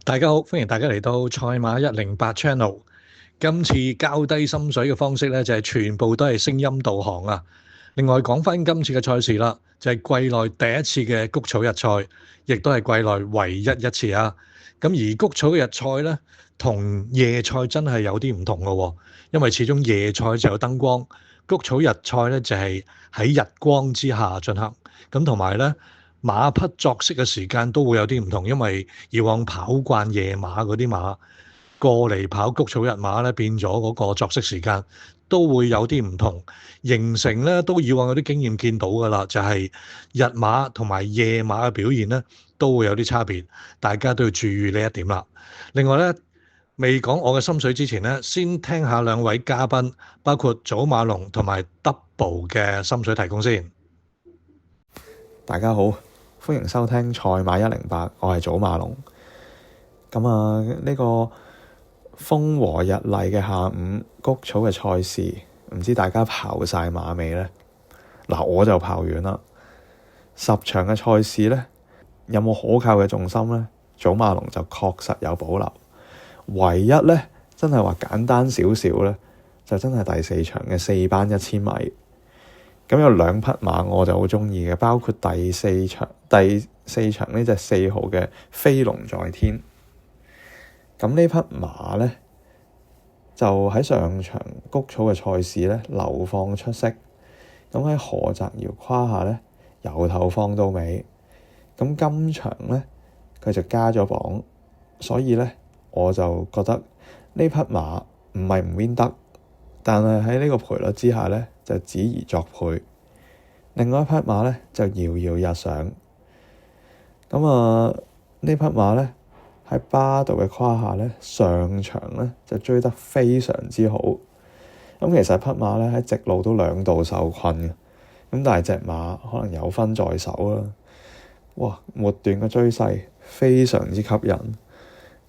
大家好，歡迎大家嚟到賽馬108 Channel。今次交低心水嘅方式咧，就係全部都係聲音導航啊。另外講翻今次嘅賽事啦，就係季內第一次嘅谷草日賽，亦都係季內唯一一次啊。咁而谷草日賽咧，同夜賽真係有啲唔同嘅喎，因為始終夜賽就有燈光，谷草日賽咧就係喺日光之下進行。咁同埋咧，馬匹作息嘅時間都會有啲唔同，因為以往跑慣夜馬嗰啲馬過嚟跑谷草日馬咧，變咗嗰個作息時間都會有啲唔同，形成咧都以往有啲經驗見到㗎啦，就係日馬同埋夜馬嘅表現咧都會有啲差別，大家都要注意呢一點啦。另外咧，未講我嘅心水之前咧，先聽下兩位嘉賓，包括祖馬龍同埋 Double 嘅心水提供先。大家好，歡迎收聽賽馬108，我係祖馬龍。咁呢個風和日麗嘅下午，谷草嘅賽事，唔知大家跑晒馬未呢？嗱，我就跑完啦。10場嘅賽事呢，有冇可靠嘅重心呢？祖馬龍就確實有保留。唯一呢，真係話簡單少少呢，就真係第4場嘅4班1000米。咁有2匹馬我就好鍾意嘅，包括第四場呢隻4號嘅飛龍在天。咁呢匹馬呢，就喺上場谷草嘅賽事呢，流放出色。咁喺何澤堯胯下呢，由頭放到尾。咁今場呢，佢就加咗磅，所以呢，我就覺得呢匹馬唔係唔 win 得，但係喺呢個賠率之下呢，就只宜作配。另外一匹馬呢，就遙遙日上。咁呢匹馬呢，喺巴度嘅胯下呢，上場呢就追得非常之好。咁其實匹馬呢，喺直路都2度受困嘅，咁但係隻馬可能有分在手啦。哇！末段嘅追勢非常之吸引。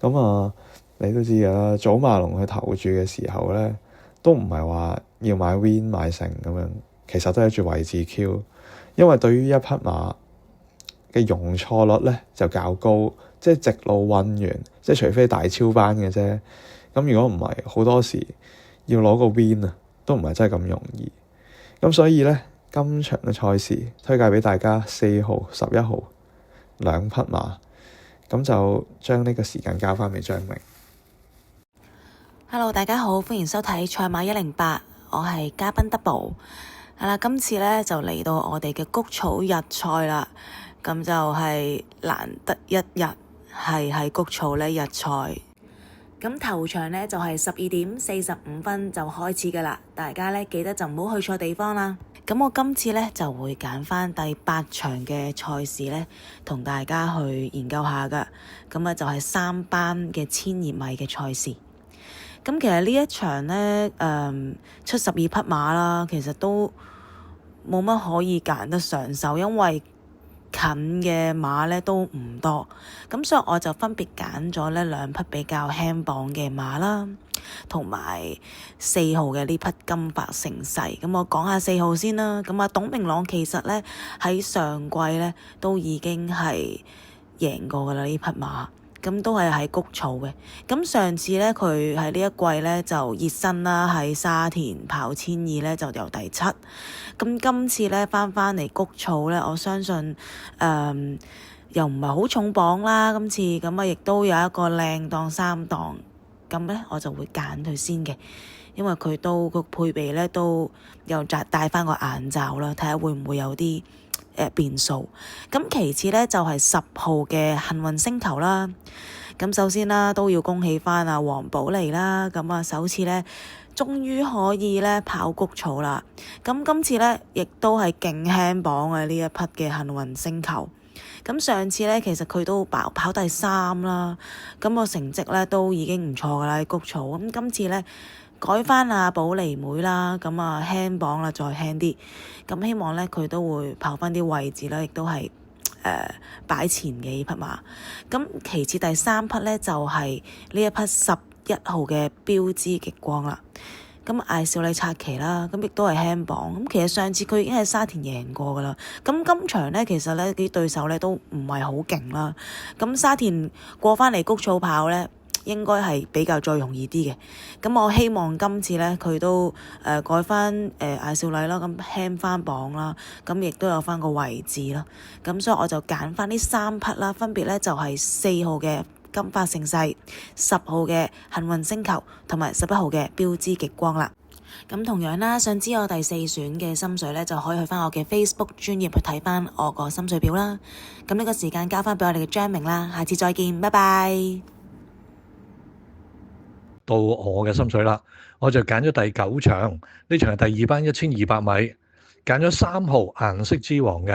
咁你都知㗎啦，祖馬龍去投注嘅時候呢，都唔係話要買 win 買成咁樣，其實都係住位置 Q。因為對於一匹馬嘅容錯率呢就較高，即係直路運完，即係除非大超班嘅啫。咁如果唔係，好多時要攞個 win 啊，都唔係真係咁容易。咁所以呢，今場嘅賽事推介畀大家4號、11號2匹馬，咁就將呢個時間交返畀張明。Hello， 大家好，歡迎收睇賽馬108，我係嘉賓 Double。今次呢就嚟到我哋嘅谷草日賽啦，咁就係難得一日係喺谷草呢日賽。咁頭場呢就係12點45分就開始㗎啦，大家呢記得就唔好去錯地方啦。咁我今次呢就會揀返第8場嘅賽事呢，同大家去研究下㗎。咁就係3班嘅1200米嘅賽事。咁其實呢一場呢，出12匹馬啦，其實都冇乜可以揀得上手，因為近嘅馬呢都唔多，咁所以我就分別揀咗呢2匹比較輕磅嘅馬啦，同埋4號嘅呢匹金髮盛世。咁我講下4號先啦。咁董明朗其實呢喺上季呢都已經係贏過㗎啦，呢匹馬。咁都係喺谷草嘅。咁上次呢，佢喺呢一季呢就熱身啦，喺沙田跑1200呢就由第7。咁今次呢返嚟谷草呢，我相信又唔係好重磅啦。今次咁亦都有一個靚檔3檔，咁呢我就會揀佢先嘅，因為佢都個配備呢都又戴返個眼罩啦，睇下會唔會有啲變數。咁其次呢，就係10號嘅幸運星球啦。咁首先啦，都要恭喜返黃寶妮啦。咁首次呢，終於可以呢跑谷草啦。咁今次呢，亦都係勁輕磅嘅呢一匹嘅幸運星球。咁上次呢，其實佢都跑第3啦。咁個成績呢，都已經唔錯㗎啦，喺谷草。咁今次呢，改返寶妮妹啦，咁輕磅啦，再輕啲，咁希望呢，佢都會跑返啲位置啦，亦都係擺前嘅呢匹馬。咁其次第3匹呢，就係呢一匹11號嘅標誌極光啦。咁艾少禮策騎啦，咁亦都係輕磅。咁其實上次佢已經喺沙田贏過噶啦。咁今場咧，其實咧啲對手咧都唔係好勁啦。咁沙田過翻嚟谷草跑咧，應該係比較再容易啲嘅。咁我希望今次咧佢都改翻艾少禮啦，咁輕翻磅啦，咁亦都有翻個位置啦。咁所以我就揀翻呢3匹啦，分別咧就係4號嘅金髮盛世、10號嘅幸運星球同埋11號嘅標誌極光啦。咁同樣啦，想知我第4選嘅心水咧，就可以去翻我嘅 Facebook 專頁去睇翻我個心水表啦。咁呢個時間交翻俾我哋嘅張明啦，下次再見，拜拜。到我嘅心水啦，我就揀咗第9場，呢場係第2班1200米，揀咗3號顏色之王嘅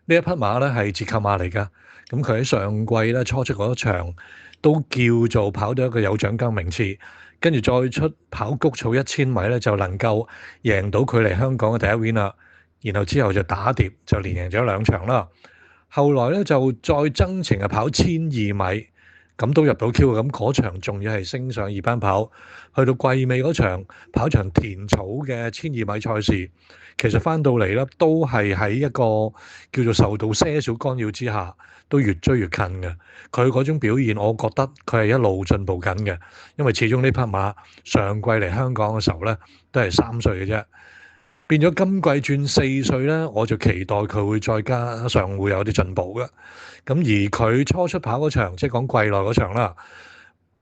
呢一匹馬咧係折扣馬嚟㗎。咁佢喺上季咧初出嗰場都叫做跑到一個有獎金名次，跟住再出跑谷草1000米咧就能夠贏到佢嚟香港嘅第一 win 啦。然後之後就打碟就連贏咗2場啦。後來咧就再增程跑1200米。咁都入到 Q 咁嗰場仲要係升上2班跑，去到季尾嗰場跑場田草嘅1200米賽事，其實翻到嚟咧都係喺一個叫做受到些少干擾之下，都越追越近嘅。佢嗰種表現，我覺得佢係一路進步緊嘅，因為始終呢匹馬上季嚟香港嘅時候咧都係3歲嘅啫。變咗今季轉4歲咧，我就期待佢會再加上會有啲進步嘅。咁而佢初出跑嗰場，即係講季內嗰場啦，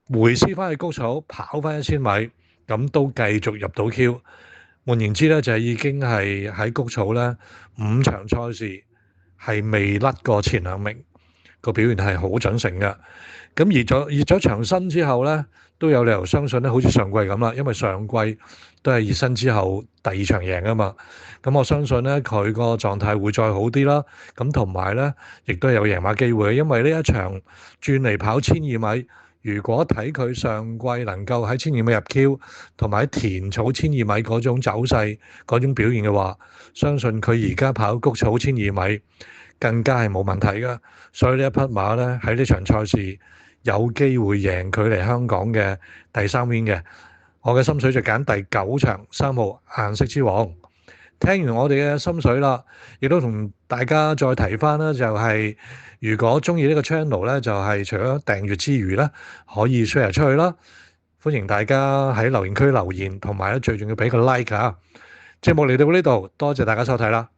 回師翻去谷草跑翻1000米，咁都繼續入到 Q。換言之咧，就係已經係喺谷草咧5場賽事係未甩過前2名，個表現係好準成嘅。咁熱咗場身之後咧，都有理由相信咧，好似上季咁啦，因為上季都係熱身之後第2場贏啊嘛。咁我相信咧，佢個狀態會再好啲啦。咁同埋咧，亦都有贏馬機會，因為呢一場轉嚟跑1200米，如果睇佢上季能夠喺1200米入 Q，同埋喺田草1200米嗰種走勢、嗰種表現嘅話，相信佢而家跑谷草1200米更加係冇問題噶。所以呢一匹馬咧喺呢場賽事有機會贏佢嚟香港嘅第3 win 嘅。我嘅心水就揀第9場3號顏色之王。聽完我哋嘅心水啦，亦都同大家再提翻啦，就係如果中意呢個 channel 咧，就係除咗訂閱之餘咧，可以 share 出去啦。歡迎大家喺留言區留言，同埋咧最重要俾個 like 啊！節目嚟到呢度，多謝大家收睇啦。